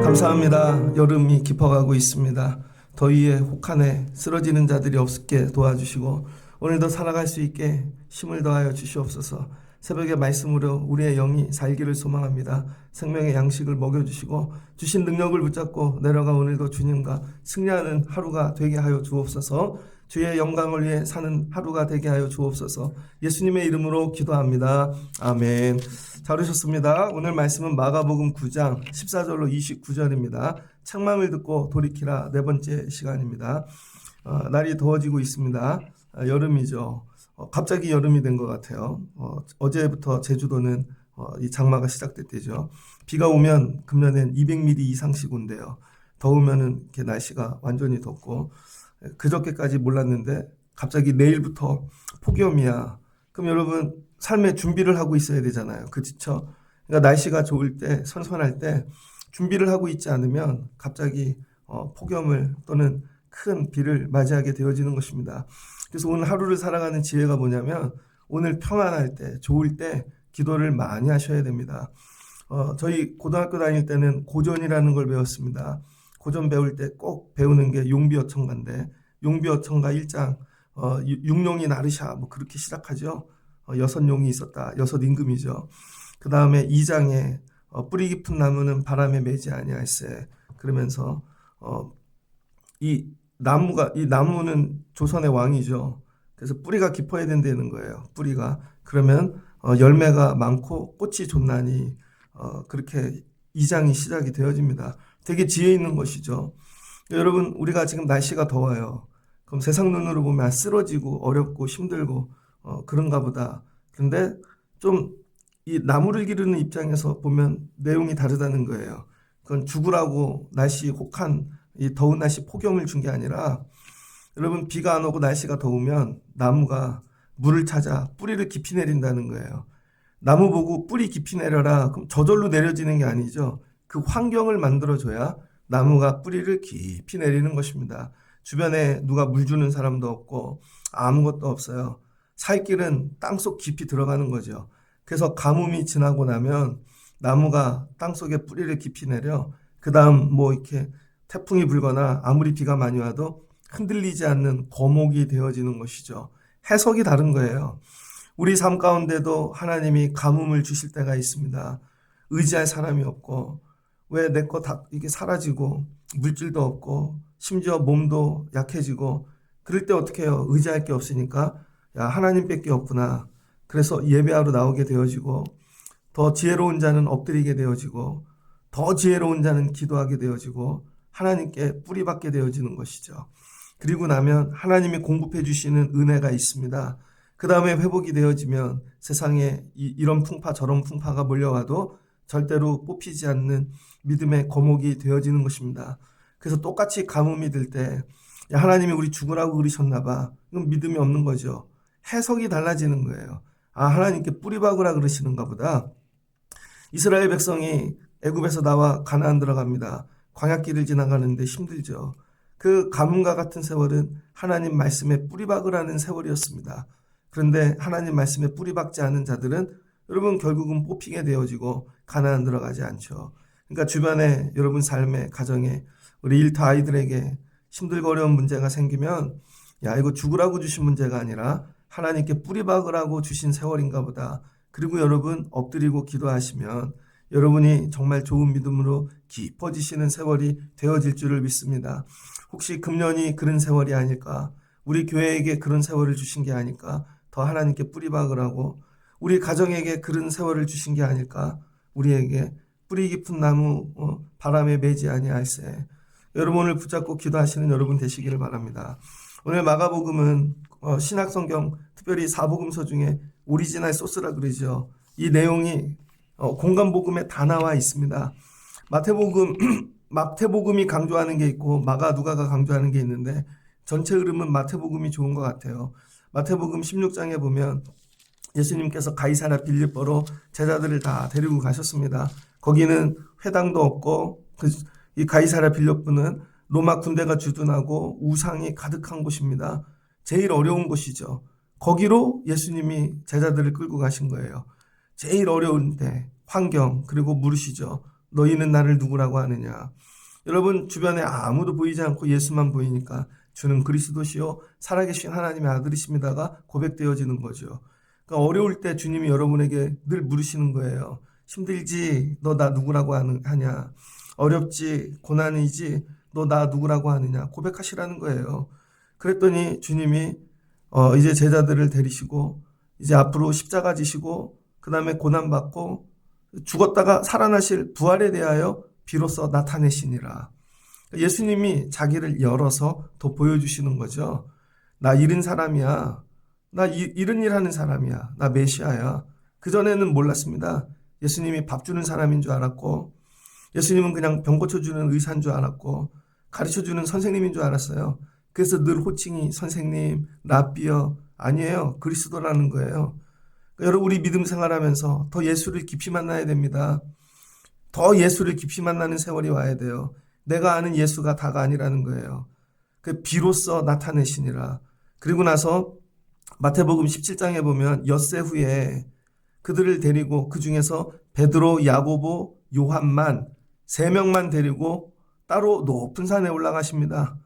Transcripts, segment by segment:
감사합니다. 여름이 깊어가고 있습니다. 더위에 혹한해 쓰러지는 자들이 없게 도와주시고 오늘도 살아갈 수 있게 힘을 더하여 주시옵소서. 새벽의 말씀으로 우리의 영이 살기를 소망합니다. 생명의 양식을 먹여주시고 주신 능력을 붙잡고 내려가 오늘도 주님과 승리하는 하루가 되게 하여 주옵소서. 주의 영광을 위해 사는 하루가 되게 하여 주옵소서. 예수님의 이름으로 기도합니다. 아멘. 잘 오셨습니다. 오늘 말씀은 마가복음 9장 14절로 29절입니다. 책망을 듣고 돌이키라 네 번째 시간입니다. 날이 더워지고 있습니다. 여름이죠. 갑자기 여름이 된 것 같아요. 어제부터 제주도는 이 장마가 시작됐대죠. 비가 오면 금년엔 200mm 이상씩 온대요. 더우면은 이렇게 날씨가 완전히 덥고, 그저께까지 몰랐는데 갑자기 내일부터 폭염이야. 그럼 여러분 삶의 준비를 하고 있어야 되잖아요. 그렇죠? 그러니까 날씨가 좋을 때, 선선할 때 준비를 하고 있지 않으면 갑자기 폭염을 또는 큰 비를 맞이하게 되어지는 것입니다. 그래서 오늘 하루를 살아가는 지혜가 뭐냐면 오늘 평안할 때, 좋을 때 기도를 많이 하셔야 됩니다. 저희 고등학교 다닐 때는 고전이라는 걸 배웠습니다. 고전 배울 때 꼭 배우는 게 용비어천가인데, 용비어천가 1장 육룡이 나르샤 뭐 그렇게 시작하죠. 6용이 있었다. 6 임금이죠. 그 다음에 2장에 뿌리 깊은 나무는 바람에 매지 아니할세. 그러면서 이 나무는 조선의 왕이죠. 그래서 뿌리가 깊어야 된다는 거예요. 뿌리가. 그러면 열매가 많고 꽃이 좋나니, 그렇게 2장이 시작이 되어집니다. 되게 지혜 있는 것이죠. 여러분, 우리가 지금 날씨가 더워요. 그럼 세상 눈으로 보면 쓰러지고 어렵고 힘들고 그런가 보다. 그런데 좀 이 나무를 기르는 입장에서 보면 내용이 다르다는 거예요. 그건 죽으라고 날씨 혹한 이 더운 날씨 폭염을 준 게 아니라, 여러분 비가 안 오고 날씨가 더우면 나무가 물을 찾아 뿌리를 깊이 내린다는 거예요. 나무 보고 뿌리 깊이 내려라. 그럼 저절로 내려지는 게 아니죠. 그 환경을 만들어줘야 나무가 뿌리를 깊이 내리는 것입니다. 주변에 누가 물 주는 사람도 없고 아무것도 없어요. 살 길은 땅속 깊이 들어가는 거죠. 그래서 가뭄이 지나고 나면 나무가 땅속에 뿌리를 깊이 내려 그 다음 뭐 이렇게 태풍이 불거나 아무리 비가 많이 와도 흔들리지 않는 거목이 되어지는 것이죠. 해석이 다른 거예요. 우리 삶 가운데도 하나님이 가뭄을 주실 때가 있습니다. 의지할 사람이 없고, 왜 내 거 다 이게 사라지고 물질도 없고 심지어 몸도 약해지고, 그럴 때 어떻게 해요? 의지할 게 없으니까 야, 하나님밖에 없구나. 그래서 예배하러 나오게 되어지고, 더 지혜로운 자는 엎드리게 되어지고, 더 지혜로운 자는 기도하게 되어지고 하나님께 뿌리박게 되어지는 것이죠. 그리고 나면 하나님이 공급해 주시는 은혜가 있습니다. 그 다음에 회복이 되어지면 세상에 이런 풍파 저런 풍파가 몰려와도 절대로 뽑히지 않는 믿음의 거목이 되어지는 것입니다. 그래서 똑같이 가뭄이 들 때 하나님이 우리 죽으라고 그러셨나 봐. 이건 믿음이 없는 거죠. 해석이 달라지는 거예요. 하나님께 뿌리 박으라 그러시는가 보다. 이스라엘 백성이 애굽에서 나와 가나안 들어갑니다. 광야길을 지나가는데 힘들죠. 그 가뭄과 같은 세월은 하나님 말씀에 뿌리 박으라는 세월이었습니다. 그런데 하나님 말씀에 뿌리 박지 않은 자들은 여러분 결국은 뽑히게 되어지고 가나안 들어가지 않죠. 그러니까 주변에 여러분 삶의 가정에 우리 일터 아이들에게 힘들고 어려운 문제가 생기면 야, 이거 죽으라고 주신 문제가 아니라 하나님께 뿌리 박으라고 주신 세월인가 보다. 그리고 여러분 엎드리고 기도하시면 여러분이 정말 좋은 믿음으로 깊어지시는 세월이 되어질 줄을 믿습니다. 혹시 금년이 그런 세월이 아닐까? 우리 교회에게 그런 세월을 주신 게 아닐까? 더 하나님께 뿌리 박으라고. 우리 가정에게 그런 세월을 주신 게 아닐까? 우리에게 뿌리 깊은 나무 바람에 매지 아니할세. 여러분을 붙잡고 기도하시는 여러분 되시기를 바랍니다. 오늘 마가복음은 신약성경 특별히 사복음서 중에 오리지널 소스라 그러죠. 이 내용이 공간복음에 다 나와 있습니다. 마태복음이 강조하는 게 있고 마가 누가가 강조하는 게 있는데 전체 흐름은 마태복음이 좋은 것 같아요. 마태복음 16장에 보면 예수님께서 가이사랴 빌립보로 제자들을 다 데리고 가셨습니다. 거기는 회당도 없고 이 가이사랴 빌립보는 로마 군대가 주둔하고 우상이 가득한 곳입니다. 제일 어려운 곳이죠. 거기로 예수님이 제자들을 끌고 가신 거예요. 제일 어려운 때 환경 그리고 물으시죠. 너희는 나를 누구라고 하느냐. 여러분 주변에 아무도 보이지 않고 예수만 보이니까 주는 그리스도시요 살아계신 하나님의 아들이십니다가 고백되어지는 거죠. 그러니까 어려울 때 주님이 여러분에게 늘 물으시는 거예요. 힘들지? 너 나 누구라고 하냐? 어렵지? 고난이지? 너 나 누구라고 하느냐? 고백하시라는 거예요. 그랬더니 주님이 이제 제자들을 데리시고 이제 앞으로 십자가 지시고 그 다음에 고난받고 죽었다가 살아나실 부활에 대하여 비로소 나타내시니라. 예수님이 자기를 열어서 더 보여주시는 거죠. 나 잃은 사람이야. 나 잃은 일 하는 사람이야. 나 메시아야. 그전에는 몰랐습니다. 예수님이 밥 주는 사람인 줄 알았고 예수님은 그냥 병 고쳐주는 의사인 줄 알았고 가르쳐주는 선생님인 줄 알았어요. 그래서 늘 호칭이 선생님, 랍비요. 아니에요. 그리스도라는 거예요. 여러분 우리 믿음 생활하면서 더 예수를 깊이 만나야 됩니다. 더 예수를 깊이 만나는 세월이 와야 돼요. 내가 아는 예수가 다가 아니라는 거예요. 그 비로소 나타내시니라. 그리고 나서 마태복음 17장에 보면 엿새 후에 그들을 데리고 그 중에서 베드로, 야고보, 요한만 3명만 데리고 따로 높은 산에 올라가십니다.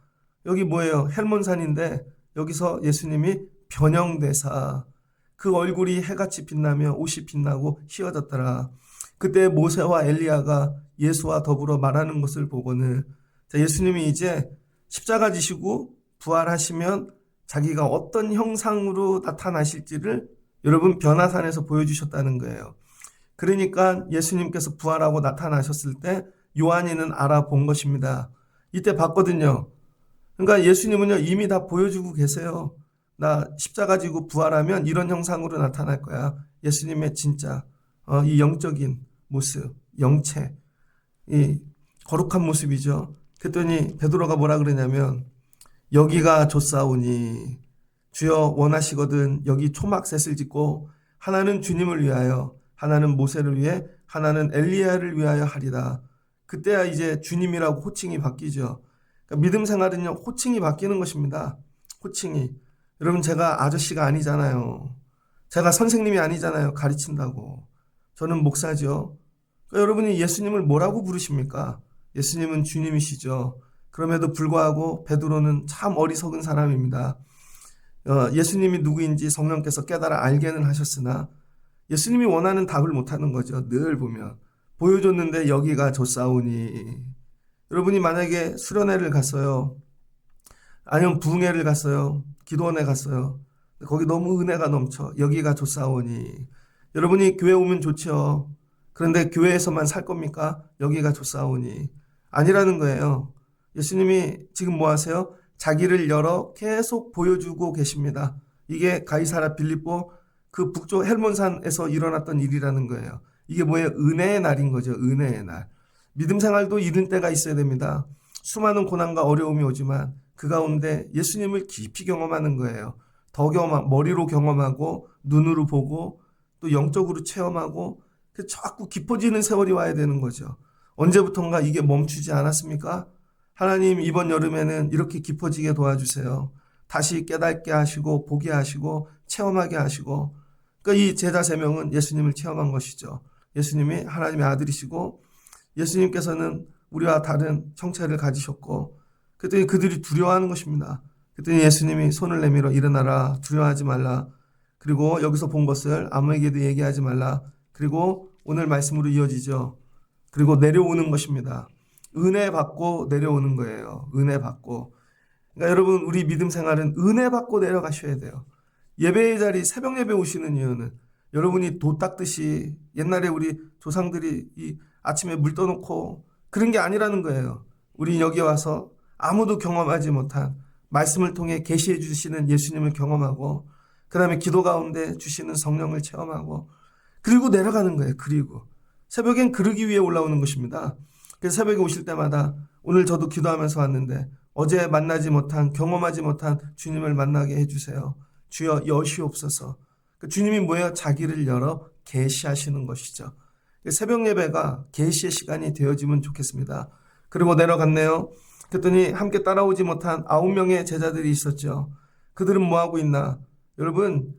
여기 뭐예요? 헬몬산인데 여기서 예수님이 변형대사 그 얼굴이 해같이 빛나며 옷이 빛나고 휘어졌더라. 그때 모세와 엘리야가 예수와 더불어 말하는 것을 보고는 예수님이 이제 십자가 지시고 부활하시면 자기가 어떤 형상으로 나타나실지를 여러분 변화산에서 보여주셨다는 거예요. 그러니까 예수님께서 부활하고 나타나셨을 때 요한이는 알아본 것입니다. 이때 봤거든요. 그러니까 예수님은요 이미 다 보여주고 계세요. 나 십자가 지고 부활하면 이런 형상으로 나타날 거야. 예수님의 진짜 이 영적인 모습, 영체, 이 거룩한 모습이죠. 그랬더니 베드로가 뭐라 그러냐면 여기가 좋사오니 주여 원하시거든 여기 초막셋을 짓고 하나는 주님을 위하여 하나는 모세를 위해 하나는 엘리야를 위하여 하리라. 그때야 이제 주님이라고 호칭이 바뀌죠. 그러니까 믿음 생활은요 호칭이 바뀌는 것입니다. 호칭이. 여러분 제가 아저씨가 아니잖아요. 제가 선생님이 아니잖아요. 가르친다고. 저는 목사죠. 그러니까 여러분이 예수님을 뭐라고 부르십니까? 예수님은 주님이시죠. 그럼에도 불구하고 베드로는 참 어리석은 사람입니다. 예수님이 누구인지 성령께서 깨달아 알게는 하셨으나 예수님이 원하는 답을 못하는 거죠. 늘 보면. 보여줬는데 여기가 좋사오니. 여러분이 만약에 수련회를 갔어요. 아니면 부흥회를 갔어요. 기도원에 갔어요. 거기 너무 은혜가 넘쳐. 여기가 좋사오니. 여러분이 교회 오면 좋죠. 그런데 교회에서만 살 겁니까? 여기가 좋사오니. 아니라는 거예요. 예수님이 지금 뭐 하세요? 자기를 열어 계속 보여주고 계십니다. 이게 가이사라 빌립보 그 북쪽 헬몬산에서 일어났던 일이라는 거예요. 이게 뭐예요? 은혜의 날인 거죠. 은혜의 날. 믿음 생활도 이른 때가 있어야 됩니다. 수많은 고난과 어려움이 오지만 그 가운데 예수님을 깊이 경험하는 거예요. 더 머리로 경험하고 눈으로 보고 또 영적으로 체험하고 자꾸 깊어지는 세월이 와야 되는 거죠. 언제부턴가 이게 멈추지 않았습니까? 하나님 이번 여름에는 이렇게 깊어지게 도와주세요. 다시 깨닫게 하시고 보게 하시고 체험하게 하시고 그러니까 이 제자 3명은 예수님을 체험한 것이죠. 예수님이 하나님의 아들이시고 예수님께서는 우리와 다른 형체를 가지셨고 그랬더니 그들이 두려워하는 것입니다. 그랬더니 예수님이 손을 내밀어 일어나라 두려워하지 말라. 그리고 여기서 본 것을 아무에게도 얘기하지 말라. 그리고 오늘 말씀으로 이어지죠. 그리고 내려오는 것입니다. 은혜 받고 내려오는 거예요. 은혜 받고. 그러니까 여러분 우리 믿음 생활은 은혜 받고 내려가셔야 돼요. 예배의 자리 새벽 예배 오시는 이유는 여러분이 도 닦듯이 옛날에 우리 조상들이 이 아침에 물 떠놓고 그런 게 아니라는 거예요. 우리 여기 와서 아무도 경험하지 못한 말씀을 통해 계시해 주시는 예수님을 경험하고 그 다음에 기도 가운데 주시는 성령을 체험하고 그리고 내려가는 거예요. 그리고 새벽엔 그러기 위해 올라오는 것입니다. 그래서 새벽에 오실 때마다 오늘 저도 기도하면서 왔는데 어제 만나지 못한 경험하지 못한 주님을 만나게 해주세요. 주여 여시옵소서. 주님이 뭐예요? 자기를 열어 계시하시는 것이죠. 새벽 예배가 계시의 시간이 되어지면 좋겠습니다. 그리고 내려갔네요. 그랬더니 함께 따라오지 못한 9명의 제자들이 있었죠. 그들은 뭐 하고 있나? 여러분,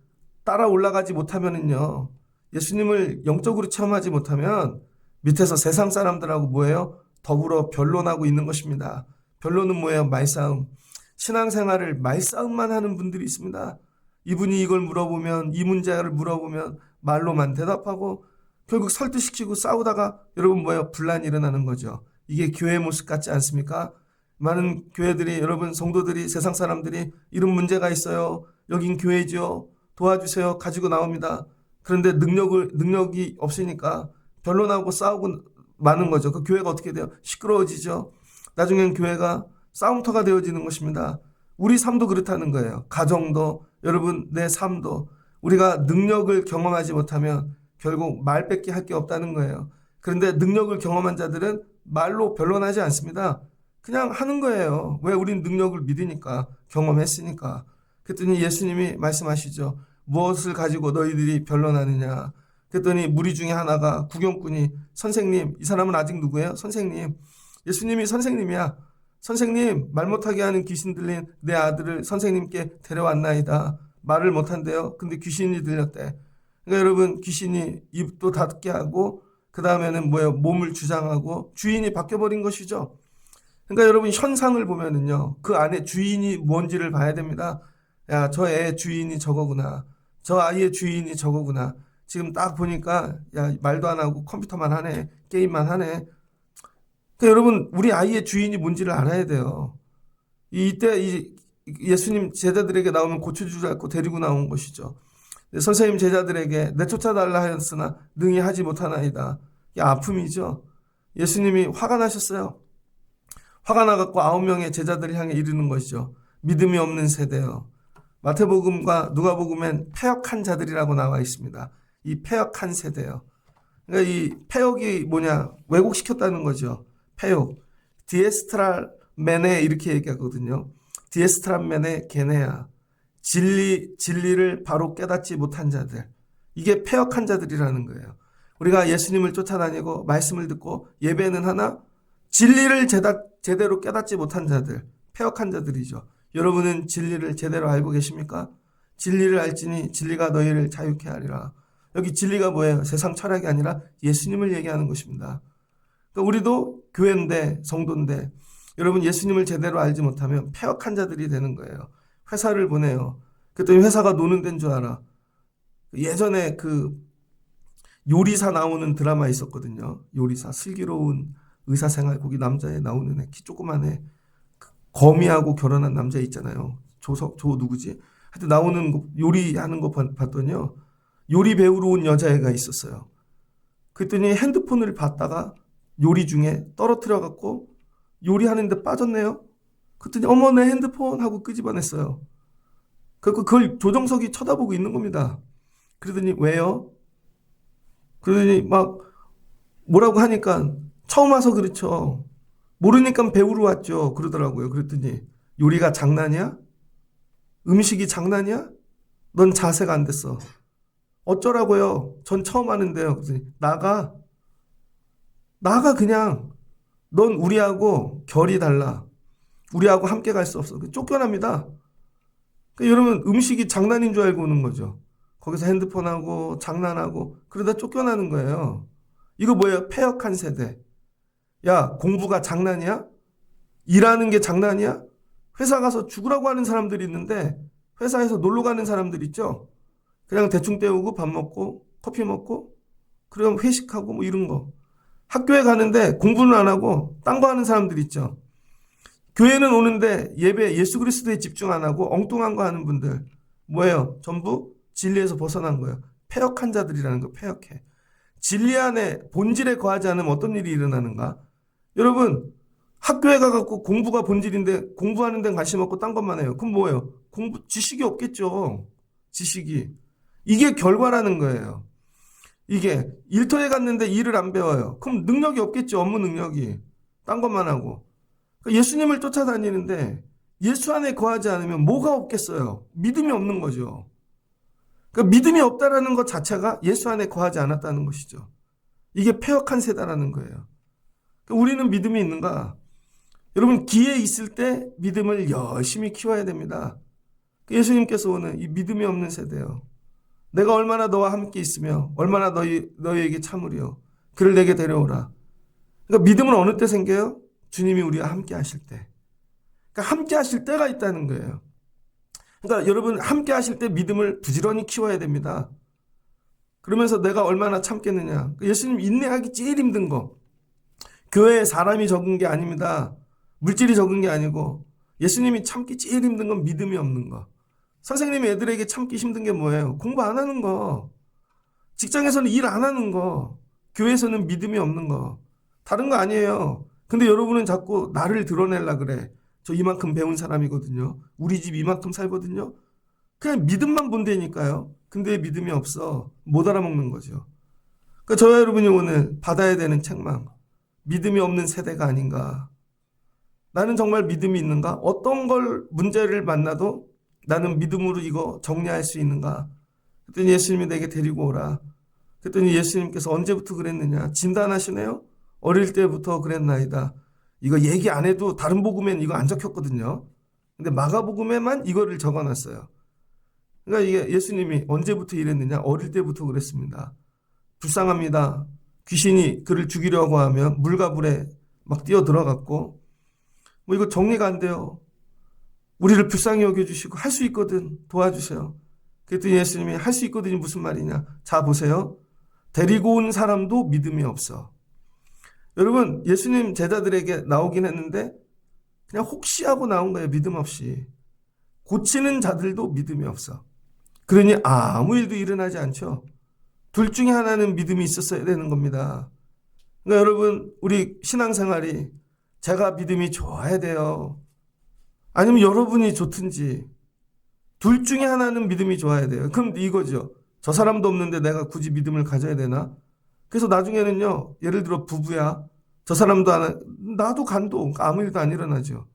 따라 올라가지 못하면은요, 예수님을 영적으로 체험하지 못하면 밑에서 세상 사람들하고 뭐예요? 더불어 변론하고 있는 것입니다. 변론은 뭐예요? 말싸움. 신앙생활을 말싸움만 하는 분들이 있습니다. 이분이 이걸 물어보면, 이 문제를 물어보면 말로만 대답하고 결국 설득시키고 싸우다가 여러분 뭐예요? 분란이 일어나는 거죠. 이게 교회의 모습 같지 않습니까? 많은 교회들이, 여러분 성도들이, 세상 사람들이 이런 문제가 있어요. 여긴 교회죠. 도와주세요. 가지고 나옵니다. 그런데 능력이 없으니까 변론하고 싸우고 마는 거죠. 그 교회가 어떻게 돼요? 시끄러워지죠. 나중엔 교회가 싸움터가 되어지는 것입니다. 우리 삶도 그렇다는 거예요. 가정도, 여러분 내 삶도 우리가 능력을 경험하지 못하면 결국 말밖에 할 게 없다는 거예요. 그런데 능력을 경험한 자들은 말로 변론하지 않습니다. 그냥 하는 거예요. 왜? 우린 능력을 믿으니까, 경험했으니까. 그랬더니 예수님이 말씀하시죠. 무엇을 가지고 너희들이 변론하느냐. 그랬더니 무리 중에 하나가 구경꾼이 선생님, 이 사람은 아직 누구예요? 선생님. 예수님이 선생님이야. 선생님, 말 못하게 하는 귀신 들린 내 아들을 선생님께 데려왔나이다. 말을 못한대요. 근데 귀신이 들렸대. 그러니까 여러분, 귀신이 입도 닫게 하고 그 다음에는 뭐예요? 몸을 주장하고 주인이 바뀌어버린 것이죠. 그러니까 여러분, 현상을 보면은요, 그 안에 주인이 뭔지를 봐야 됩니다. 야, 저 애 주인이 저거구나. 저 아이의 주인이 저거구나. 지금 딱 보니까 야, 말도 안 하고 컴퓨터만 하네. 게임만 하네. 그러니까 여러분, 우리 아이의 주인이 뭔지를 알아야 돼요. 이때 예수님 제자들에게 나오면 고쳐주지 않고 데리고 나온 것이죠. 선생님 제자들에게 내쫓아달라 하였으나 능히 하지 못하나이다. 이게 아픔이죠. 예수님이 화가 나셨어요. 화가 나갖고 9명의 제자들을 향해 이르는 것이죠. 믿음이 없는 세대요. 마태복음과 누가복음엔 패역한 자들이라고 나와 있습니다. 이 패역한 세대요. 그러니까 이 패역이 뭐냐? 왜곡시켰다는 거죠. 패역. 디에스트랄메네 이렇게 얘기하거든요. 디에스트랄메네 게네야. 진리를 바로 깨닫지 못한 자들. 이게 패역한 자들이라는 거예요. 우리가 예수님을 쫓아다니고 말씀을 듣고 예배는 하나 진리를 제대로 깨닫지 못한 자들, 패역한 자들이죠. 여러분은 진리를 제대로 알고 계십니까? 진리를 알지니 진리가 너희를 자유케 하리라. 여기 진리가 뭐예요? 세상 철학이 아니라 예수님을 얘기하는 것입니다. 그러니까 우리도 교회인데, 성도인데 여러분 예수님을 제대로 알지 못하면 패역한 자들이 되는 거예요. 회사를 보내요. 그랬더니 회사가 노는 데인 줄 알아. 예전에 그 요리사 나오는 드라마 있었거든요. 요리사, 슬기로운 의사생활, 거기 남자애 나오는 애, 키 조그만 애, 거미하고 결혼한 남자 있잖아요. 조 누구지? 하여튼 나오는 거, 요리하는 거 봤더니요. 요리 배우러 온 여자애가 있었어요. 그랬더니 핸드폰을 받다가 요리 중에 떨어뜨려갖고 요리하는데 빠졌네요. 그랬더니 어머 내 핸드폰 하고 끄집어냈어요. 그걸 조정석이 쳐다보고 있는 겁니다. 그러더니 왜요? 그러더니 막 뭐라고 하니까 처음 와서 그렇죠. 모르니까 배우러 왔죠. 그러더라고요. 그랬더니 요리가 장난이야? 음식이 장난이야? 넌 자세가 안 됐어. 어쩌라고요? 전 처음 하는데요. 그랬더니 나가 그냥. 넌 우리하고 결이 달라. 우리하고 함께 갈 수 없어. 쫓겨납니다. 그러니까 여러분 음식이 장난인 줄 알고 오는 거죠. 거기서 핸드폰하고 장난하고 그러다 쫓겨나는 거예요. 이거 뭐예요? 패역한 세대. 야, 공부가 장난이야? 일하는 게 장난이야? 회사 가서 죽으라고 하는 사람들이 있는데 회사에서 놀러 가는 사람들 있죠? 그냥 대충 때우고 밥 먹고 커피 먹고 그럼 회식하고 뭐 이런 거. 학교에 가는데 공부는 안 하고 딴 거 하는 사람들 있죠? 교회는 오는데 예배 예수 그리스도에 집중 안 하고 엉뚱한 거 하는 분들 뭐예요? 전부 진리에서 벗어난 거예요. 패역한 자들이라는 거. 패역해. 진리 안에 본질에 거하지 않으면 어떤 일이 일어나는가? 여러분 학교에 가갖고 공부가 본질인데 공부하는 데는 관심 없고 딴 것만 해요. 그럼 뭐예요? 지식이 없겠죠. 지식이. 이게 결과라는 거예요. 이게 일터에 갔는데 일을 안 배워요. 그럼 능력이 없겠죠. 업무 능력이. 딴 것만 하고. 예수님을 쫓아다니는데 예수 안에 거하지 않으면 뭐가 없겠어요? 믿음이 없는 거죠. 그러니까 믿음이 없다라는 것 자체가 예수 안에 거하지 않았다는 것이죠. 이게 패역한 세다라는 거예요. 그러니까 우리는 믿음이 있는가? 여러분 기회 있을 때 믿음을 열심히 키워야 됩니다. 예수님께서 오늘 이 믿음이 없는 세대요. 내가 얼마나 너와 함께 있으며 얼마나 너희에게 참으리요. 그를 내게 데려오라. 그러니까 믿음은 어느 때 생겨요? 주님이 우리와 함께 하실 때. 그러니까 함께 하실 때가 있다는 거예요. 그러니까 여러분 함께 하실 때 믿음을 부지런히 키워야 됩니다. 그러면서 내가 얼마나 참겠느냐. 예수님 인내하기 제일 힘든 거. 교회에 사람이 적은 게 아닙니다. 물질이 적은 게 아니고 예수님이 참기 제일 힘든 건 믿음이 없는 거. 선생님이 애들에게 참기 힘든 게 뭐예요? 공부 안 하는 거. 직장에서는 일 안 하는 거. 교회에서는 믿음이 없는 거. 다른 거 아니에요. 근데 여러분은 자꾸 나를 드러내려 그래. 저 이만큼 배운 사람이거든요. 우리 집 이만큼 살거든요. 그냥 믿음만 본다니까요. 근데 믿음이 없어. 못 알아먹는 거죠. 그러니까 저와 여러분이 오늘 받아야 되는 책망. 믿음이 없는 세대가 아닌가. 나는 정말 믿음이 있는가? 어떤 걸 문제를 만나도 나는 믿음으로 이거 정리할 수 있는가? 그랬더니 예수님이 내게 데리고 오라. 그랬더니 예수님께서 언제부터 그랬느냐? 진단하시네요. 어릴 때부터 그랬나이다. 이거 얘기 안 해도 다른 복음에는 이거 안 적혔거든요. 근데 마가복음에만 이거를 적어놨어요. 그러니까 이게 예수님이 언제부터 이랬느냐? 어릴 때부터 그랬습니다. 불쌍합니다. 귀신이 그를 죽이려고 하면 물과 불에 막 뛰어 들어갔고 뭐 이거 정리가 안 돼요. 우리를 불쌍히 여겨주시고 할 수 있거든 도와주세요. 그랬더니 예수님이 할 수 있거든이 무슨 말이냐. 자 보세요. 데리고 온 사람도 믿음이 없어. 여러분 예수님 제자들에게 나오긴 했는데 그냥 혹시 하고 나온 거예요. 믿음 없이. 고치는 자들도 믿음이 없어. 그러니 아무 일도 일어나지 않죠. 둘 중에 하나는 믿음이 있었어야 되는 겁니다. 그러니까 여러분 우리 신앙생활이 제가 믿음이 좋아야 돼요. 아니면 여러분이 좋든지 둘 중에 하나는 믿음이 좋아야 돼요. 그럼 이거죠. 저 사람도 없는데 내가 굳이 믿음을 가져야 되나? 그래서 나중에는요. 예를 들어 부부야. 저 사람도 안 나도 간도 아무 일도 안 일어나죠.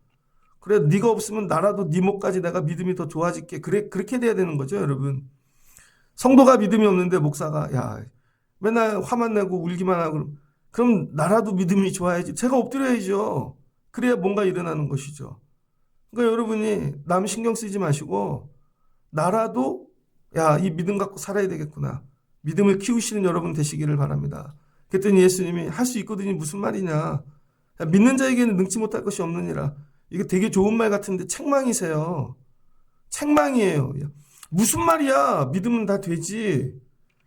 그래 네가 없으면 나라도 네 목까지 내가 믿음이 더 좋아질게. 그래 그렇게 돼야 되는 거죠, 여러분. 성도가 믿음이 없는데 목사가 야 맨날 화만 내고 울기만 하고 그럼 나라도 믿음이 좋아야지. 제가 엎드려야죠. 그래야 뭔가 일어나는 것이죠. 그러니까 여러분이 남 신경 쓰지 마시고 나라도 야, 이 믿음 갖고 살아야 되겠구나. 믿음을 키우시는 여러분 되시기를 바랍니다. 그랬더니 예수님이 할 수 있거든요. 무슨 말이냐. 야, 믿는 자에게는 능치 못할 것이 없느니라. 이거 되게 좋은 말 같은데 책망이세요. 책망이에요. 무슨 말이야. 믿으면 다 되지.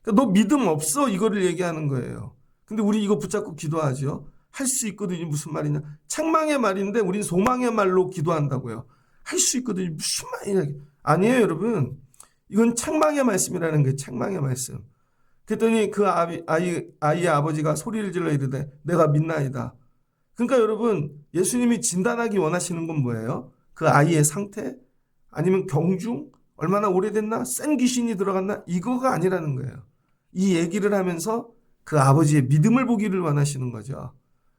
그러니까 너 믿음 없어. 이거를 얘기하는 거예요. 근데 우리 이거 붙잡고 기도하죠. 할 수 있거든요. 무슨 말이냐. 책망의 말인데 우린 소망의 말로 기도한다고요. 할 수 있거든요. 무슨 말이냐. 아니에요, 여러분. 이건 책망의 말씀이라는 거예요. 책망의 말씀. 그랬더니 그 아이의 아버지가 소리를 질러 이르되 내가 믿나이다. 그러니까 여러분 예수님이 진단하기 원하시는 건 뭐예요? 그 아이의 상태? 아니면 경중? 얼마나 오래됐나? 센 귀신이 들어갔나? 이거가 아니라는 거예요. 이 얘기를 하면서 그 아버지의 믿음을 보기를 원하시는 거죠.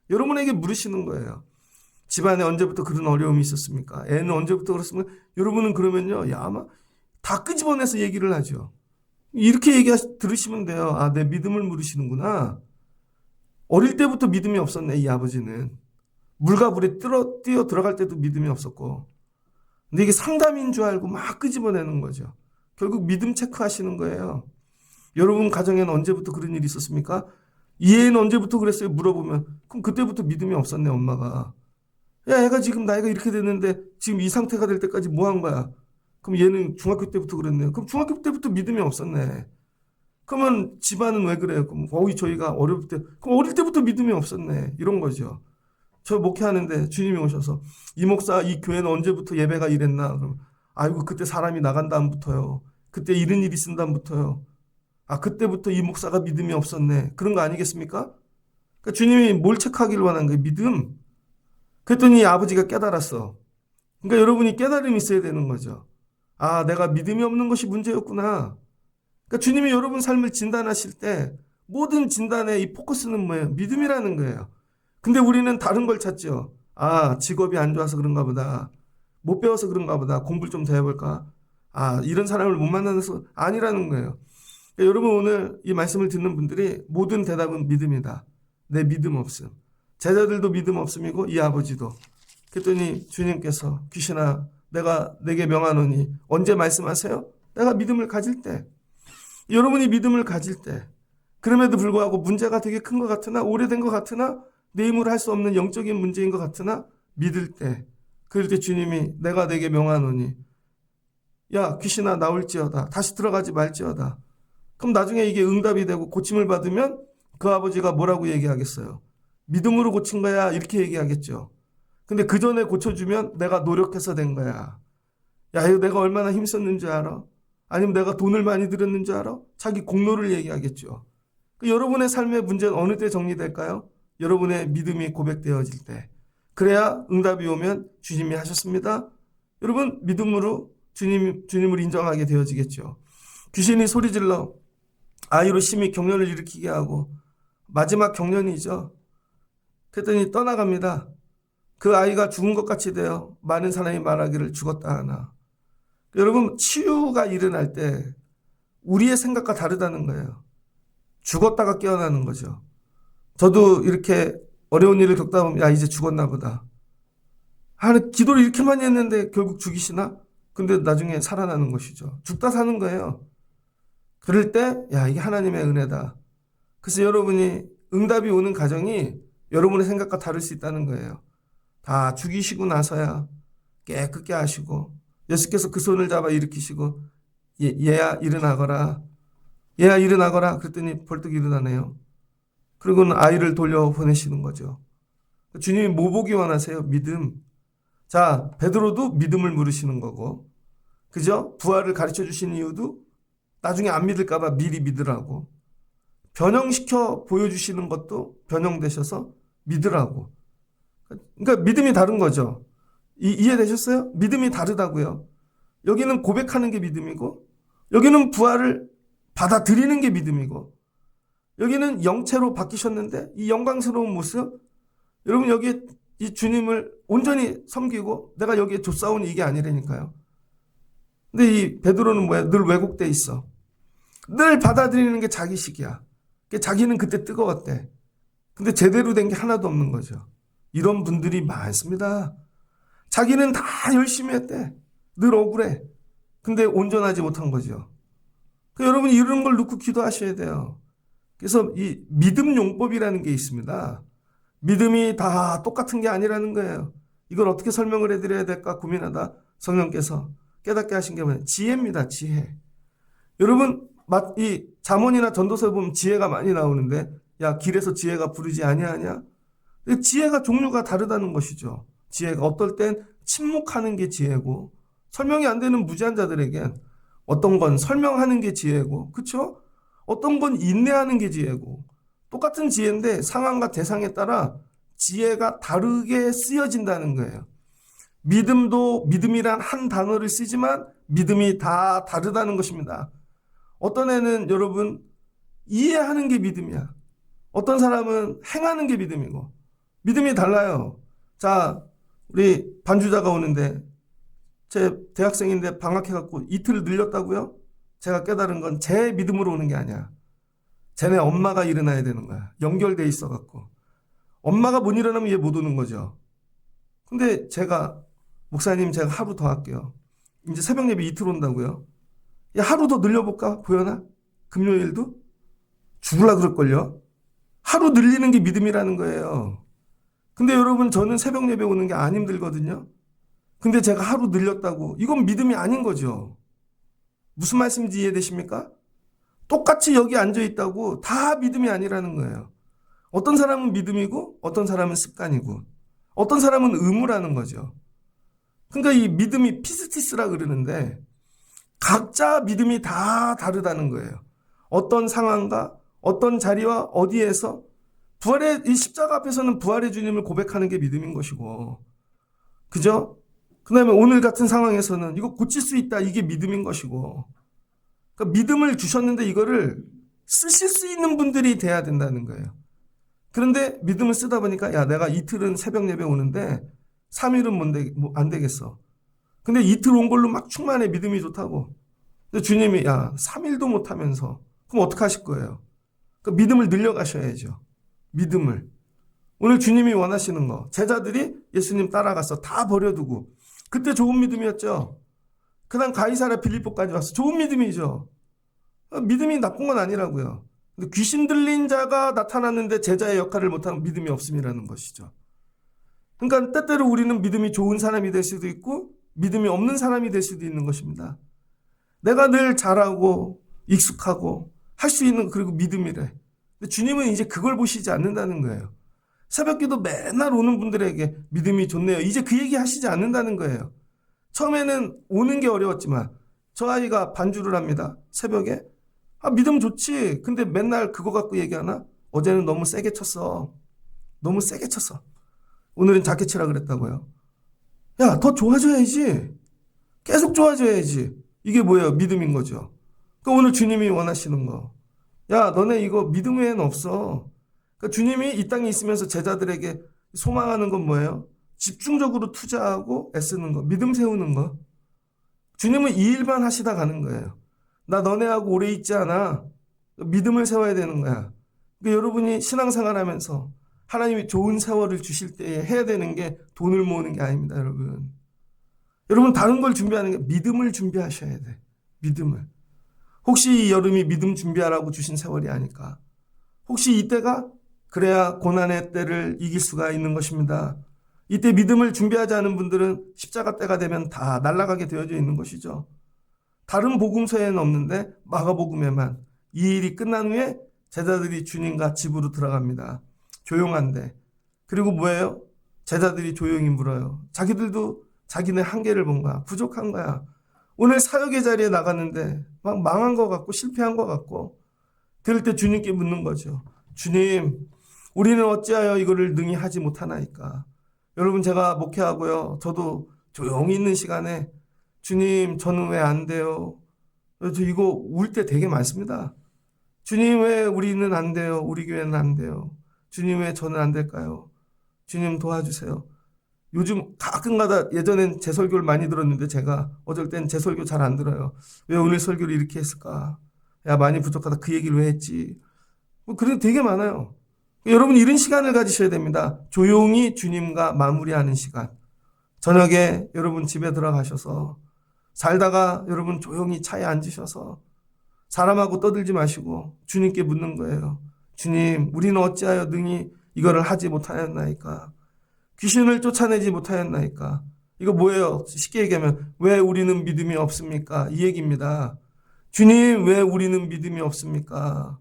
여러분에게 물으시는 거예요. 집안에 언제부터 그런 어려움이 있었습니까? 애는 언제부터 그렇습니까? 여러분은 그러면요. 야, 아마 다 끄집어내서 얘기를 하죠. 이렇게 들으시면 돼요. 아, 내 믿음을 물으시는구나. 어릴 때부터 믿음이 없었네, 이 아버지는. 물과 불에 뛰어 들어갈 때도 믿음이 없었고. 근데 이게 상담인 줄 알고 막 끄집어내는 거죠. 결국 믿음 체크하시는 거예요. 여러분 가정에는 언제부터 그런 일이 있었습니까? 이 애는 언제부터 그랬어요? 물어보면 그럼 그때부터 믿음이 없었네, 엄마가. 야, 애가 지금 나이가 이렇게 됐는데 지금 이 상태가 될 때까지 뭐 한 거야? 그럼 얘는 중학교 때부터 그랬네요. 그럼 중학교 때부터 믿음이 없었네. 그러면 집안은 왜 그래요? 그럼 저희가 어릴 때, 그럼 어릴 때부터 믿음이 없었네. 이런 거죠. 저 목회하는데 주님이 오셔서 이 목사 이 교회는 언제부터 예배가 이랬나? 그럼 아이고 그때 사람이 나간 다음부터요. 그때 이런 일이 있은 다음부터요. 아 그때부터 이 목사가 믿음이 없었네. 그런 거 아니겠습니까? 그러니까 주님이 뭘 체크하기를 원한 거예요? 믿음. 그랬더니 아버지가 깨달았어. 그러니까 여러분이 깨달음이 있어야 되는 거죠. 아, 내가 믿음이 없는 것이 문제였구나. 그러니까 주님이 여러분 삶을 진단하실 때 모든 진단의 이 포커스는 뭐예요? 믿음이라는 거예요. 근데 우리는 다른 걸 찾죠. 아, 직업이 안 좋아서 그런가 보다. 못 배워서 그런가 보다. 공부를 좀 더 해볼까? 아, 이런 사람을 못 만나서 아니라는 거예요. 그러니까 여러분 오늘 이 말씀을 듣는 분들이 모든 대답은 믿음이다. 내 믿음 없음. 제자들도 믿음 없음이고 이 아버지도. 그랬더니 주님께서 귀신아 내가 내게 명하노니. 언제 말씀하세요? 내가 믿음을 가질 때. 여러분이 믿음을 가질 때. 그럼에도 불구하고 문제가 되게 큰 것 같으나, 오래된 것 같으나, 내 힘으로 할 수 없는 영적인 문제인 것 같으나 믿을 때, 그럴 때 주님이 내가 내게 명하노니, 야 귀신아 나올지어다, 다시 들어가지 말지어다. 그럼 나중에 이게 응답이 되고 고침을 받으면 그 아버지가 뭐라고 얘기하겠어요? 믿음으로 고친 거야, 이렇게 얘기하겠죠. 근데 그 전에 고쳐주면 내가 노력해서 된 거야. 야, 이거 내가 얼마나 힘썼는 줄 알아? 아니면 내가 돈을 많이 들였는 줄 알아? 자기 공로를 얘기하겠죠. 여러분의 삶의 문제는 어느 때 정리될까요? 여러분의 믿음이 고백되어질 때. 그래야 응답이 오면 주님이 하셨습니다. 여러분 믿음으로 주님을 인정하게 되어지겠죠. 귀신이 소리질러 아이로 심히 경련을 일으키게 하고 마지막 경련이죠. 그랬더니 떠나갑니다. 그 아이가 죽은 것 같이 되어 많은 사람이 말하기를 죽었다 하나. 여러분 치유가 일어날 때 우리의 생각과 다르다는 거예요. 죽었다가 깨어나는 거죠. 저도 이렇게 어려운 일을 겪다 보면 야 이제 죽었나 보다. 기도를 이렇게 많이 했는데 결국 죽이시나? 근데 나중에 살아나는 것이죠. 죽다 사는 거예요. 그럴 때 야 이게 하나님의 은혜다. 그래서 여러분이 응답이 오는 과정이 여러분의 생각과 다를 수 있다는 거예요. 다 죽이시고 나서야 깨끗게 하시고 예수께서 그 손을 잡아 일으키시고 얘야 일어나거라. 얘야 일어나거라. 그랬더니 벌떡 일어나네요. 그리고는 아이를 돌려보내시는 거죠. 주님이 뭐 보기 원하세요? 믿음. 자, 베드로도 믿음을 물으시는 거고, 그죠? 부활을 가르쳐 주신 이유도 나중에 안 믿을까봐 미리 믿으라고. 변형시켜 보여주시는 것도 변형되셔서 믿으라고. 그러니까 믿음이 다른 거죠. 이해되셨어요? 믿음이 다르다고요. 여기는 고백하는 게 믿음이고, 여기는 부활을 받아들이는 게 믿음이고, 여기는 영체로 바뀌셨는데 이 영광스러운 모습, 여러분 여기에 이 주님을 온전히 섬기고 내가 여기에 쫓아온 이게 아니라니까요. 근데 이 베드로는 뭐야? 늘 왜곡돼 있어. 늘 받아들이는 게 자기식이야. 자기는 그때 뜨거웠대. 근데 제대로 된 게 하나도 없는 거죠. 이런 분들이 많습니다. 자기는 다 열심히 했대. 늘 억울해. 근데 온전하지 못한 거죠. 여러분이 이런 걸 놓고 기도하셔야 돼요. 그래서 이 믿음 용법이라는 게 있습니다. 믿음이 다 똑같은 게 아니라는 거예요. 이걸 어떻게 설명을 해드려야 될까 고민하다 성령께서 깨닫게 하신 게 뭐냐? 지혜입니다. 지혜. 여러분 이 잠언이나 전도서에 보면 지혜가 많이 나오는데 야 길에서 지혜가 부르지 아니하냐? 지혜가 종류가 다르다는 것이죠. 지혜가 어떨 땐 침묵하는 게 지혜고 설명이 안 되는 무지한 자들에겐 어떤 건 설명하는 게 지혜고, 그렇죠? 어떤 건 인내하는 게 지혜고, 똑같은 지혜인데 상황과 대상에 따라 지혜가 다르게 쓰여진다는 거예요. 믿음도 믿음이란 한 단어를 쓰지만 믿음이 다 다르다는 것입니다. 어떤 애는 여러분 이해하는 게 믿음이야. 어떤 사람은 행하는 게 믿음이고, 믿음이 달라요. 자, 우리 반주자가 오는데 제 대학생인데 방학해갖고 이틀 늘렸다고요? 제가 깨달은 건 제 믿음으로 오는 게 아니야. 쟤네 엄마가 일어나야 되는 거야. 연결돼 있어갖고. 엄마가 못 일어나면 얘 못 오는 거죠. 근데 제가 목사님 제가 하루 더 할게요. 이제 새벽 예배 이틀 온다고요. 야 하루 더 늘려볼까? 보여나? 금요일도? 죽을라 그럴걸요? 하루 늘리는 게 믿음이라는 거예요. 근데 여러분 저는 새벽 예배 오는 게 안 힘들거든요. 근데 제가 하루 늘렸다고 이건 믿음이 아닌 거죠. 무슨 말씀인지 이해되십니까? 똑같이 여기 앉아있다고 다 믿음이 아니라는 거예요. 어떤 사람은 믿음이고 어떤 사람은 습관이고 어떤 사람은 의무라는 거죠. 그러니까 이 믿음이 피스티스라 그러는데 각자 믿음이 다 다르다는 거예요. 어떤 상황과 어떤 자리와 어디에서 부활의 이 십자가 앞에서는 부활의 주님을 고백하는 게 믿음인 것이고, 그죠? 그 다음에 오늘 같은 상황에서는 이거 고칠 수 있다, 이게 믿음인 것이고, 그러니까 믿음을 주셨는데 이거를 쓰실 수 있는 분들이 돼야 된다는 거예요. 그런데 믿음을 쓰다 보니까 야 내가 이틀은 새벽 예배 오는데 3일은 안 되겠어. 근데 이틀 온 걸로 막 충만해, 믿음이 좋다고. 근데 주님이 야 3일도 못하면서 그럼 어떻게 하실 거예요? 그러니까 믿음을 늘려가셔야죠. 믿음을. 오늘 주님이 원하시는 거, 제자들이 예수님 따라가서 다 버려두고 그때 좋은 믿음이었죠. 그다음 가이사랴 빌립보까지 왔어. 좋은 믿음이죠. 믿음이 나쁜 건 아니라고요. 근데 귀신 들린 자가 나타났는데 제자의 역할을 못하는 믿음이 없음이라는 것이죠. 그러니까 때때로 우리는 믿음이 좋은 사람이 될 수도 있고 믿음이 없는 사람이 될 수도 있는 것입니다. 내가 늘 잘하고 익숙하고 할 수 있는 그리고 믿음이래. 근데 주님은 이제 그걸 보시지 않는다는 거예요. 새벽기도 맨날 오는 분들에게 믿음이 좋네요. 이제 그 얘기 하시지 않는다는 거예요. 처음에는 오는 게 어려웠지만 저 아이가 반주를 합니다. 새벽에. 믿음 좋지. 근데 맨날 그거 갖고 얘기하나? 어제는 너무 세게 쳤어. 너무 세게 쳤어. 오늘은 작게 치라 그랬다고요. 야, 더 좋아져야지. 계속 좋아져야지. 이게 뭐예요? 믿음인 거죠. 그러니까 오늘 주님이 원하시는 거. 야, 너네 이거 믿음 외에는 없어. 그러니까 주님이 이 땅에 있으면서 제자들에게 소망하는 건 뭐예요? 집중적으로 투자하고 애쓰는 거. 믿음 세우는 거. 주님은 이 일만 하시다 가는 거예요. 나 너네하고 오래 있지 않아. 믿음을 세워야 되는 거야. 그러니까 여러분이 신앙생활 하면서 하나님이 좋은 세월을 주실 때에 해야 되는 게 돈을 모으는 게 아닙니다, 여러분. 여러분 다른 걸 준비하는 게 믿음을 준비하셔야 돼. 믿음을. 혹시 이 여름이 믿음 준비하라고 주신 세월이 아닐까? 혹시 이때가 그래야 고난의 때를 이길 수가 있는 것입니다. 이때 믿음을 준비하지 않은 분들은 십자가 때가 되면 다 날아가게 되어져 있는 것이죠. 다른 복음서에는 없는데 마가복음에만 이 일이 끝난 후에 제자들이 주님과 집으로 들어갑니다. 조용한데. 그리고 뭐예요? 제자들이 조용히 물어요. 자기들도 자기네 한계를 본 거야. 부족한 거야. 오늘 사역의 자리에 나갔는데 막 망한 것 같고 실패한 것 같고 그럴 때 주님께 묻는 거죠. 주님, 우리는 어찌하여 이거를 능히 하지 못하나이까. 여러분 제가 목회하고요. 저도 조용히 있는 시간에 주님 저는 왜 안 돼요? 저 이거 울 때 되게 많습니다. 주님 왜 우리는 안 돼요? 우리 교회는 안 돼요? 주님 왜 저는 안 될까요? 주님 도와주세요. 요즘 가끔가다 예전엔 제 설교를 많이 들었는데 제가 어쩔 땐 제 설교 잘 안 들어요. 왜 오늘 설교를 이렇게 했을까? 야 많이 부족하다 그 얘기를 왜 했지? 그런 되게 많아요. 여러분 이런 시간을 가지셔야 됩니다. 조용히 주님과 마무리하는 시간. 저녁에 여러분 집에 들어가셔서 살다가 여러분 조용히 차에 앉으셔서 사람하고 떠들지 마시고 주님께 묻는 거예요. 주님, 우리는 어찌하여 능히 이거를 하지 못하였나이까? 귀신을 쫓아내지 못하였나이까? 이거 뭐예요? 쉽게 얘기하면 왜 우리는 믿음이 없습니까? 이 얘기입니다. 주님, 왜 우리는 믿음이 없습니까?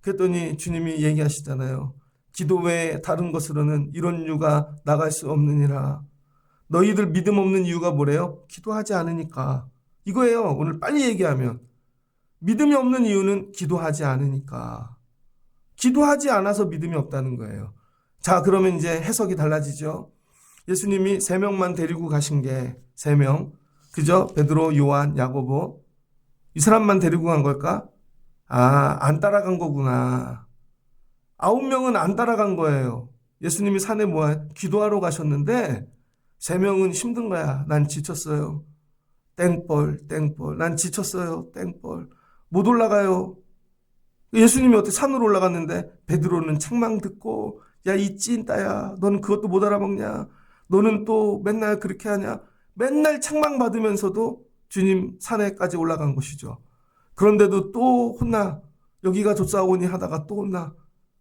그랬더니 주님이 얘기하시잖아요. 기도 외에 다른 것으로는 이런 이유가 나갈 수 없느니라. 너희들 믿음 없는 이유가 뭐래요? 기도하지 않으니까. 이거예요. 오늘 빨리 얘기하면. 믿음이 없는 이유는 기도하지 않으니까. 기도하지 않아서 믿음이 없다는 거예요. 자, 그러면 이제 해석이 달라지죠. 예수님이 3명만 데리고 가신 게 3명. 그죠? 베드로, 요한, 야고보. 이 사람만 데리고 간 걸까? 안 따라간 거구나. 9명은 안 따라간 거예요. 예수님이 산에 기도하러 가셨는데 3명은 힘든 거야. 난 지쳤어요. 땡벌. 난 지쳤어요. 땡벌. 못 올라가요. 예수님이 어떻게 산으로 올라갔는데 베드로는 책망 듣고 야, 이 찐따야. 너는 그것도 못 알아먹냐? 너는 또 맨날 그렇게 하냐? 맨날 책망 받으면서도 주님 산에까지 올라간 것이죠. 그런데도 또 혼나. 여기가 좁사오니 하다가 또 혼나.